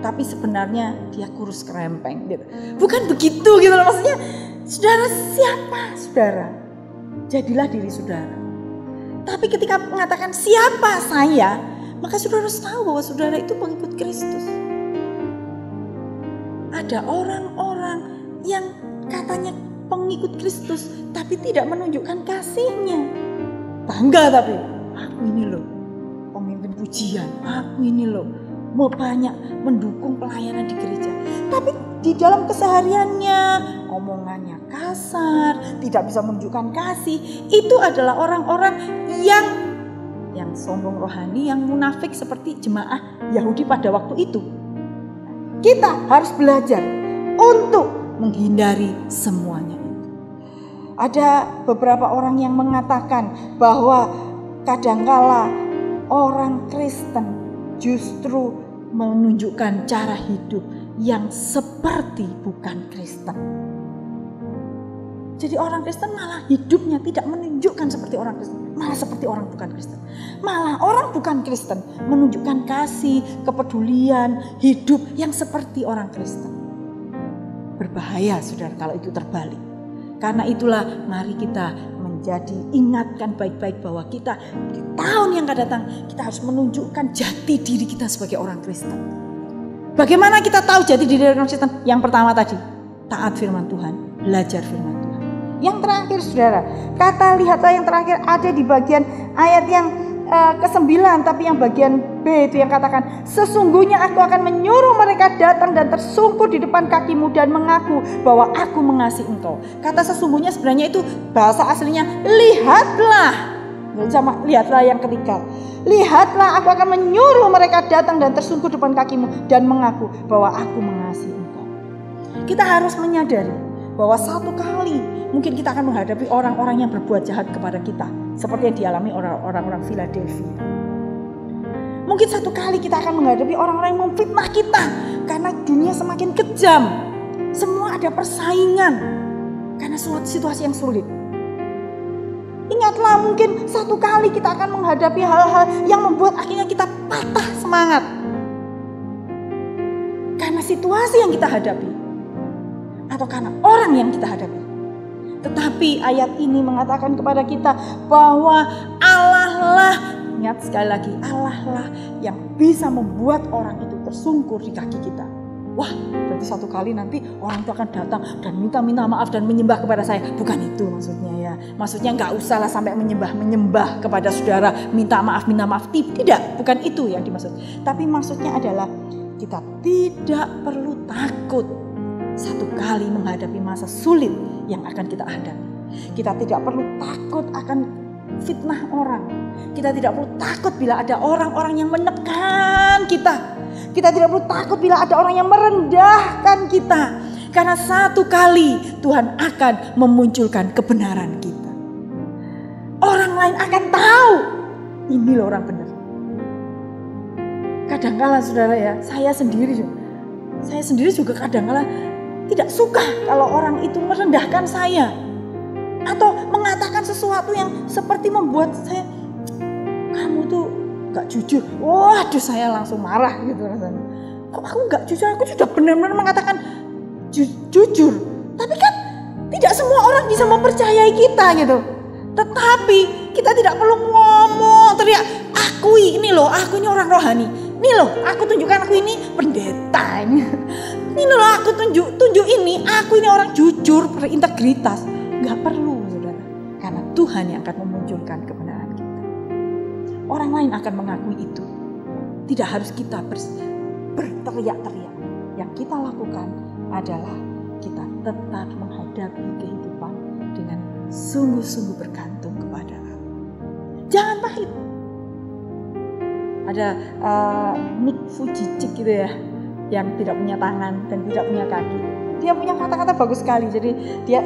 tapi sebenarnya dia kurus kerempeng gitu. Bukan begitu gitu loh, maksudnya. Saudara, siapa saudara? Jadilah diri saudara. Tapi ketika mengatakan siapa saya, maka saudara harus tahu bahwa saudara itu pengikut Kristus. Ada orang-orang yang katanya pengikut Kristus tapi tidak menunjukkan kasihnya. Bangga tapi aku ini loh pemimpin pujian, aku ini loh mau banyak mendukung pelayanan di gereja. Tapi di dalam kesehariannya omongannya kasar, tidak bisa menunjukkan kasih. Itu adalah orang-orang yang sombong rohani, yang munafik seperti jemaah Yahudi pada waktu itu. Kita harus belajar untuk menghindari semuanya itu. Ada beberapa orang yang mengatakan bahwa kadangkala orang Kristen justru menunjukkan cara hidup yang seperti bukan Kristen. Jadi orang Kristen malah hidupnya tidak menunjukkan seperti orang Kristen, malah seperti orang bukan Kristen. Malah orang bukan Kristen menunjukkan kasih, kepedulian, hidup yang seperti orang Kristen. Berbahaya saudara kalau itu terbalik. Karena itulah mari kita menjadi ingatkan baik-baik bahwa kita di tahun yang akan datang kita harus menunjukkan jati diri kita sebagai orang Kristen. Bagaimana kita tahu jati diri orang Kristen? Yang pertama tadi, taat firman Tuhan, belajar firman Tuhan. Yang terakhir saudara, kata lihatlah yang terakhir ada di bagian ayat yang ke-9, tapi yang bagian B itu yang katakan, sesungguhnya aku akan menyuruh mereka datang dan tersungkur di depan kakimu dan mengaku bahwa aku mengasihi engkau. Kata sesungguhnya sebenarnya itu bahasa aslinya lihatlah. Sama lihatlah yang ketiga. Lihatlah, aku akan menyuruh mereka datang dan tersungkur depan kakimu dan mengaku bahwa aku mengasihi engkau. Kita harus menyadari bahwa satu kali mungkin kita akan menghadapi orang-orang yang berbuat jahat kepada kita, seperti yang dialami orang-orang Philadelphia. Mungkin satu kali kita akan menghadapi orang-orang yang memfitnah kita, karena dunia semakin kejam. Semua ada persaingan karena situasi yang sulit. Ingatlah, mungkin satu kali kita akan menghadapi hal-hal yang membuat akhirnya kita patah semangat karena situasi yang kita hadapi atau karena orang yang kita hadapi. Tetapi ayat ini mengatakan kepada kita bahwa Allah lah, ingat sekali lagi, Allah lah yang bisa membuat orang itu tersungkur di kaki kita. Wah, berarti satu kali nanti orang itu akan datang dan minta maaf dan menyembah kepada saya. Bukan itu maksudnya ya. Maksudnya nggak usah lah sampai menyembah kepada saudara, minta maaf. Tidak, bukan itu yang dimaksud. Tapi maksudnya adalah kita tidak perlu takut satu kali menghadapi masa sulit yang akan kita hadapi. Kita tidak perlu takut akan fitnah orang. Kita tidak perlu takut bila ada orang-orang yang menekan kita. Kita tidak perlu takut bila ada orang yang merendahkan kita. Karena satu kali Tuhan akan memunculkan kebenaran kita. Orang lain akan tahu, ini loh orang benar. Kadang-kala saudara ya, saya sendiri juga kadang-kala tidak suka kalau orang itu merendahkan saya. Atau mengatakan sesuatu yang seperti membuat saya, kamu tuh gak jujur. Waduh, saya langsung marah gitu rasanya. Kok aku gak jujur? Aku sudah benar-benar mengatakan jujur. Tapi kan tidak semua orang bisa mempercayai kita gitu. Tetapi kita tidak perlu ngomong, teriak, akui ini loh, aku ini orang rohani. Ini loh, aku tunjukkan aku ini pendeta. Ini loh, aku tunjuk ini, aku ini orang jujur, berintegritas. Gak perlu saudara, karena Tuhan yang akan memunculkan kebenaran kita. Orang lain akan mengakui itu. Tidak harus kita berteriak-teriak. Yang kita lakukan adalah kita tetap menghadapi kehidupan dengan sungguh-sungguh bergantung kepada Allah. Jangan pahit. Ada Nick Vujicic gitu ya, yang tidak punya tangan dan tidak punya kaki. Dia punya kata-kata bagus sekali. Jadi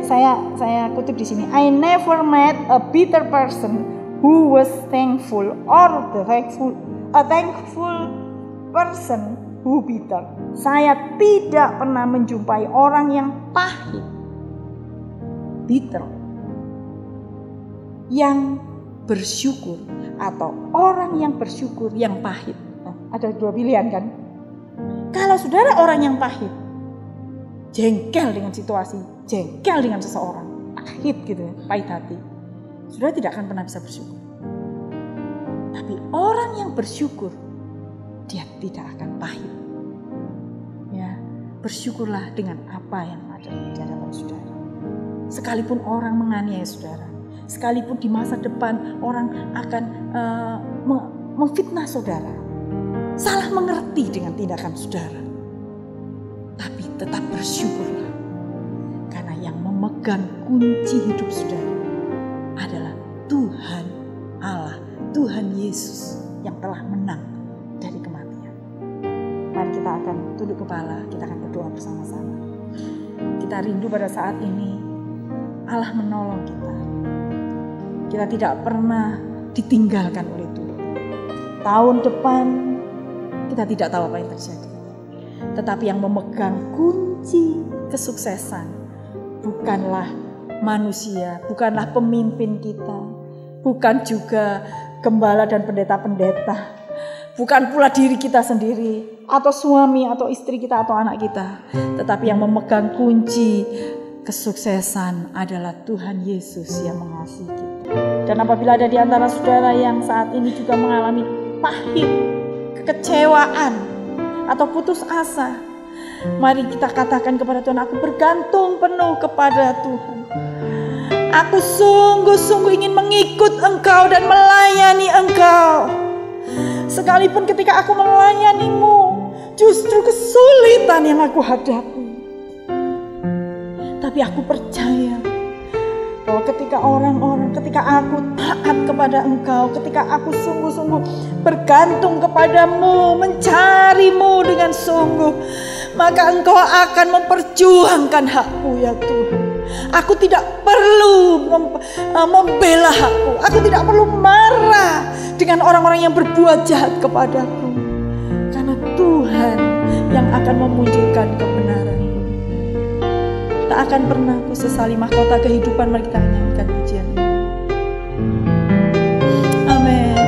saya kutip di sini. I never met a bitter person who was thankful, or a thankful person who bitter. Saya tidak pernah menjumpai orang yang pahit, bitter, yang bersyukur, atau orang yang bersyukur yang pahit. Nah, ada dua pilihan kan? Kalau saudara orang yang pahit, jengkel dengan situasi, jengkel dengan seseorang, pahit gitu ya, pahit hati, saudara tidak akan pernah bisa bersyukur. Tapi orang yang bersyukur, dia tidak akan pahit. Ya, bersyukurlah dengan apa yang ada di hadapan saudara. Sekalipun orang menganiaya saudara, sekalipun di masa depan orang akan memfitnah saudara, salah mengerti dengan tindakan saudara, tapi tetap bersyukurlah, karena yang memegang kunci hidup saudara adalah Tuhan Allah, Tuhan Yesus yang telah menang dari kematian. Mari kita akan tunduk kepala, kita akan berdoa bersama-sama. Kita rindu pada saat ini Allah menolong kita. Kita tidak pernah ditinggalkan oleh Tuhan. Tahun depan kita tidak tahu apa yang terjadi. Tetapi yang memegang kunci kesuksesan bukanlah manusia, bukanlah pemimpin kita, bukan juga gembala dan pendeta-pendeta, bukan pula diri kita sendiri, atau suami atau istri kita atau anak kita. Tetapi yang memegang kunci kesuksesan adalah Tuhan Yesus yang mengasihi kita. Dan apabila ada di antara saudara yang saat ini juga mengalami pahit, kekecewaan, atau putus asa, mari kita katakan kepada Tuhan, aku bergantung penuh kepada Tuhan. Aku sungguh-sungguh ingin mengikut Engkau dan melayani Engkau. Sekalipun ketika aku melayani-Mu, justru kesulitan yang aku hadapi. Tapi aku percaya Bahwa ketika aku taat kepada Engkau, ketika aku sungguh-sungguh bergantung kepadamu, mencarimu dengan sungguh, maka Engkau akan memperjuangkan hakku ya Tuhan. Aku tidak perlu membela hakku. Aku tidak perlu marah dengan orang-orang yang berbuat jahat kepadaku. Karena Tuhan yang akan memunculkan kebenaran. Tak akan pernah ku sesali mahkota kehidupan. Mari kita nyanyikan pujian ini. Amin.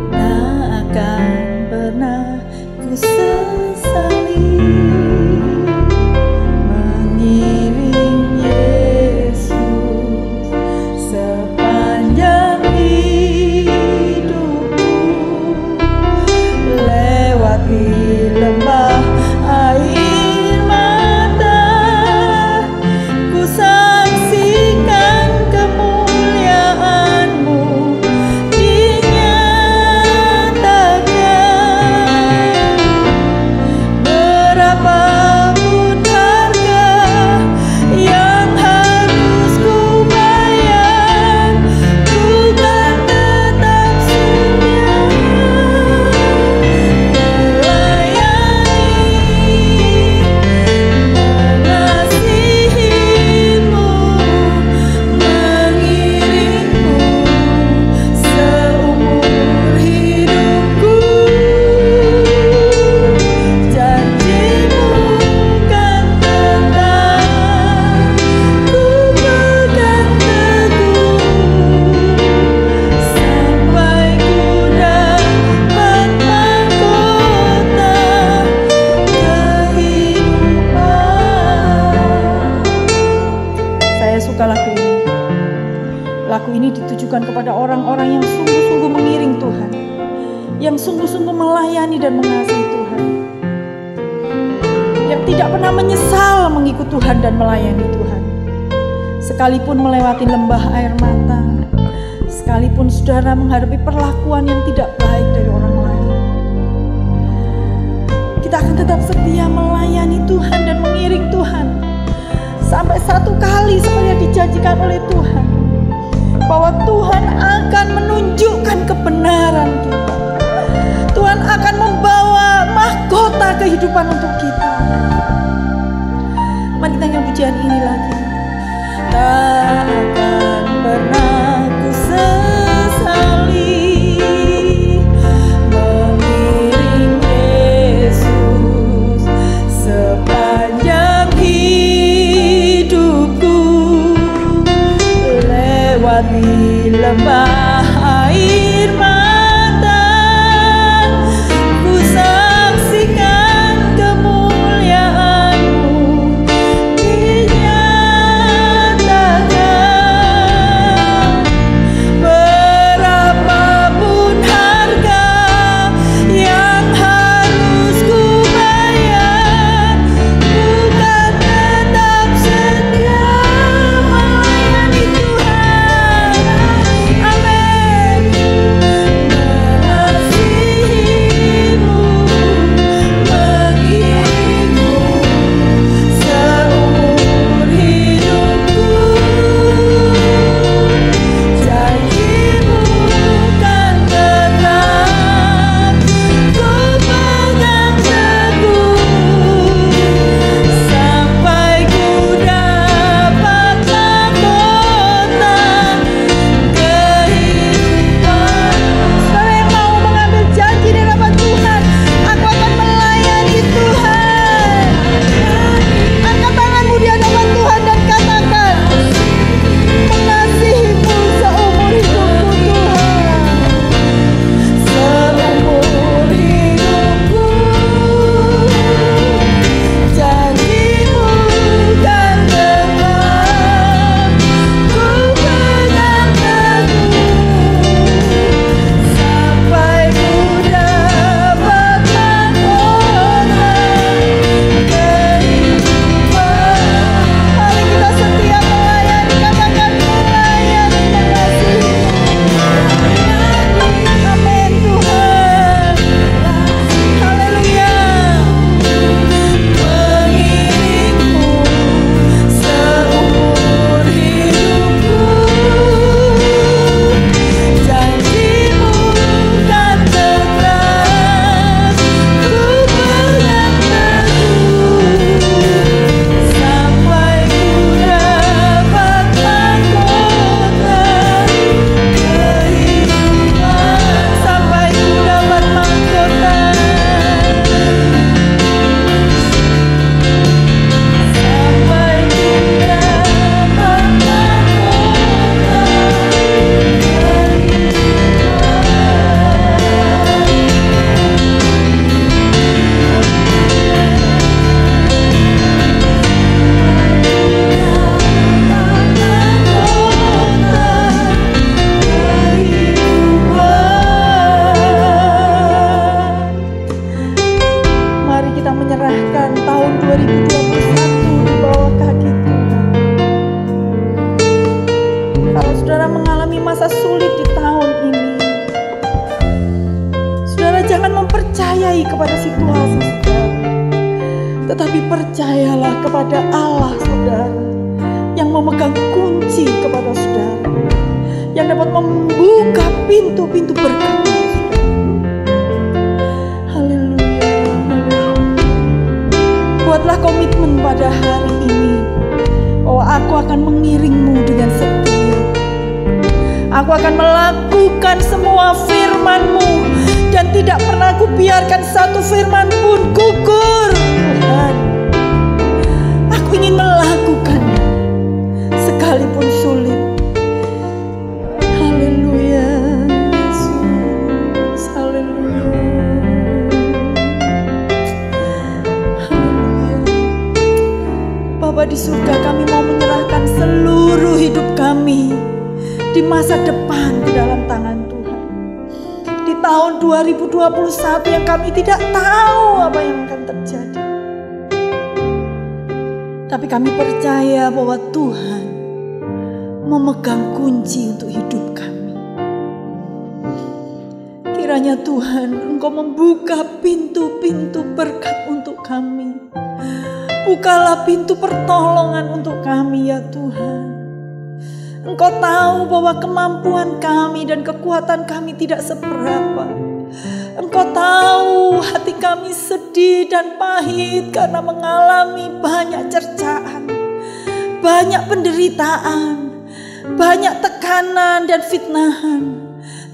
Tak akan pernah ku sesali mengiring Yesus sepanjang lembah air mata, ku saksikan kemuliaan-Mu dinyatakan. Berapapun harga yang harus ku bayar, ku kan tetap setia ditujukan kepada orang-orang yang sungguh-sungguh mengiring Tuhan, yang sungguh-sungguh melayani dan mengasihi Tuhan, yang tidak pernah menyesal mengikut Tuhan dan melayani Tuhan, sekalipun melewati lembah air mata, sekalipun saudara menghadapi perlakuan yang tidak baik dari orang lain, kita akan tetap setia melayani Tuhan dan mengiring Tuhan sampai satu kali seperti yang dijanjikan oleh Tuhan, bahwa Tuhan akan menunjukkan kebenaran kita. Tuhan akan membawa mahkota kehidupan untuk kita. Mari kita nyanyi pujian ini lagi. Tak akan pernah ku sesali mengiring Yesus sepanjang hidupku, lewati lembah air mata, ku saksikan kemuliaan-Mu dinyatakan. Berapapun harga yang harus ku bayar, ku kan tetap setia melayani Tuhan. Amin. masa sulit di tahun ini. Saudara, jangan mempercayai kepada situasi saudara, tetapi percayalah kepada Allah saudara, yang memegang kunci kepada saudara, yang dapat membuka pintu-pintu berkat. Buatlah komitmen pada hari ini bahwa aku akan mengiringmu dengan setia. Aku akan melakukan semua firman-Mu dan tidak pernah aku biarkan satu firman pun gugur. Tuhan, aku ingin melakukannya sekalipun sulit. Haleluya, Yesus, haleluya. Bapa di surga, kami mau menyerahkan seluruh hidup kami di masa depan di dalam tangan Tuhan. Di tahun 2021 yang kami tidak tahu apa yang akan terjadi, tapi kami percaya bahwa Tuhan memegang kunci untuk hidup kami. Kiranya Tuhan, Engkau membuka pintu-pintu berkat untuk kami. Bukalah pintu pertolongan untuk kami ya Tuhan. Engkau tahu bahwa kemampuan kami dan kekuatan kami tidak seberapa. Engkau tahu hati kami sedih dan pahit karena mengalami banyak cercaan, banyak penderitaan, banyak tekanan dan fitnahan.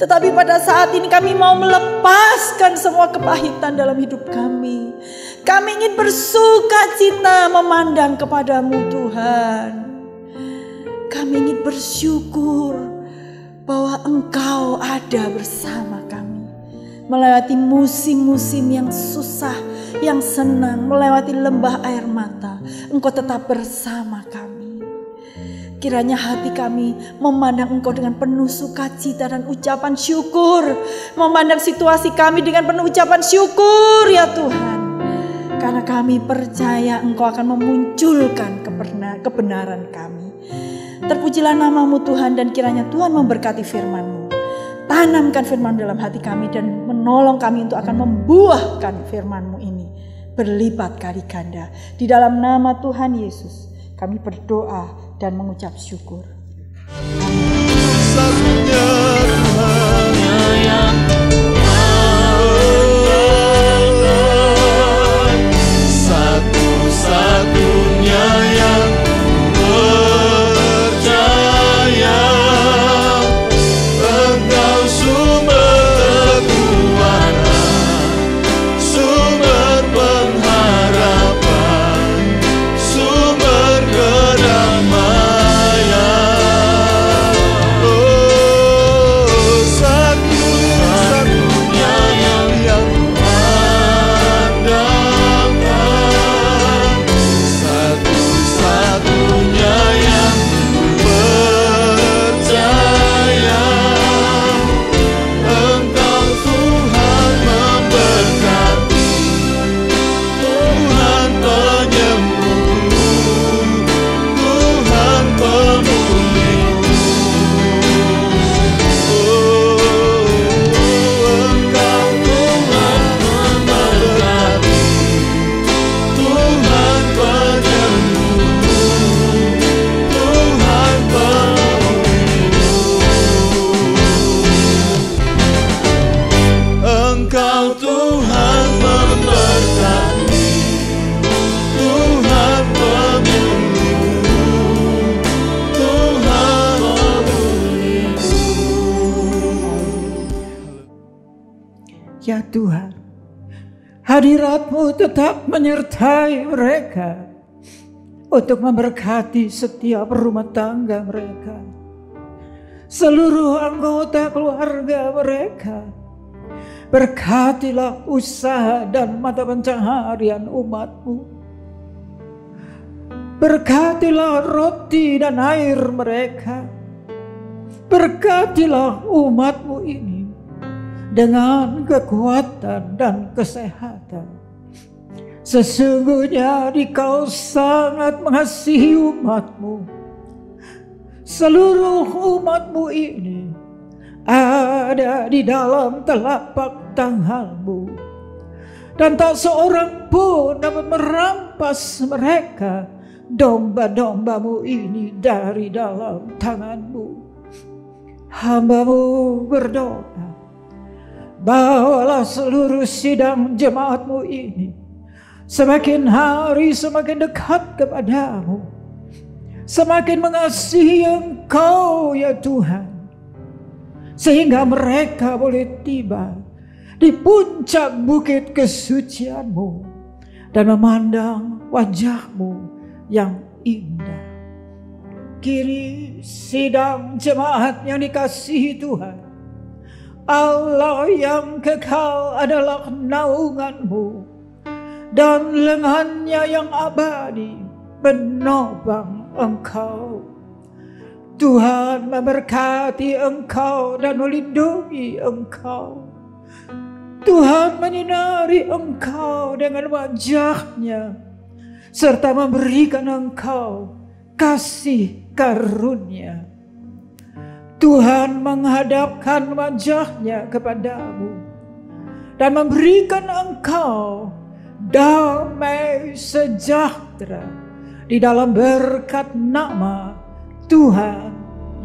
Tetapi pada saat ini kami mau melepaskan semua kepahitan dalam hidup kami. Kami ingin bersukacita memandang kepadamu Tuhan. Kami ingin bersyukur bahwa Engkau ada bersama kami. Melewati musim-musim yang susah, yang senang, melewati lembah air mata, Engkau tetap bersama kami. Kiranya hati kami memandang Engkau dengan penuh sukacita dan ucapan syukur. Memandang situasi kami dengan penuh ucapan syukur ya Tuhan. Karena kami percaya Engkau akan memunculkan kebenaran kami. Terpujilah nama-Mu Tuhan, dan kiranya Tuhan memberkati firman-Mu. Tanamkan firman dalam hati kami dan menolong kami untuk akan membuahkan firman-Mu ini berlipat kali ganda. Di dalam nama Tuhan Yesus kami berdoa dan mengucap syukur. Satunya Tuhan yang satu-satunya yang percaya, Engkau sumber kekuatan, sumber pengharapan, sumber kedamaian. Oh, satu-satunya yang andalkan, satu-satunya yang percaya, Engkau Tuhan memberkati, Tuhan penyembuh, Tuhan pemulihku. Oh, Engkau Tuhan memberkati, Tuhan penyembuh, Tuhan pemulihku. Engkau Tuhan memberkati, Tuhan penyembuh, Tuhan pemulihku. Ya Tuhan, hadirat-Mu tetap menyertai mereka untuk memberkati setiap rumah tangga mereka, seluruh anggota keluarga mereka. Berkatilah usaha dan mata pencaharian umat-Mu. Berkatilah roti dan air mereka. Berkatilah umat-Mu ini dengan kekuatan dan kesehatan. Sesungguhnya Engkau sangat mengasihi umat-Mu. Seluruh umat-Mu ini ada di dalam telapak tangan-Mu, dan tak seorang pun dapat merampas mereka, domba-domba-Mu ini, dari dalam tangan-Mu. Hamba-Mu berdoa, bawalah seluruh sidang jemaat-Mu ini semakin hari semakin dekat kepadamu, semakin mengasihi Engkau ya Tuhan, sehingga mereka boleh tiba di puncak bukit kesucian-Mu dan memandang wajah-Mu yang indah. Kini sidang jemaat yang dikasihi Tuhan, Allah yang kekal adalah naungan-Mu, dan lengannya yang abadi menopang Engkau. Tuhan memberkati Engkau dan melindungi Engkau. Tuhan menyinari Engkau dengan wajah-Nya, serta memberikan Engkau kasih karunia. Tuhan menghadapkan wajah-Nya kepadamu dan memberikan Engkau damai sejahtera di dalam berkat nama Tuhan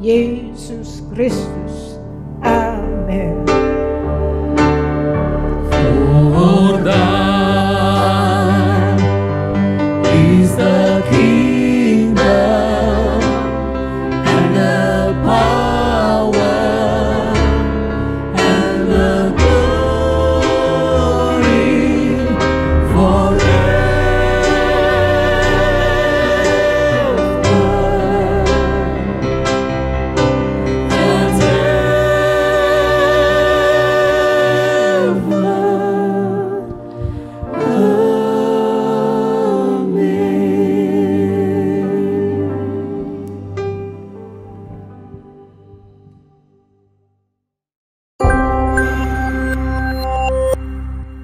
Yesus Kristus. Amin.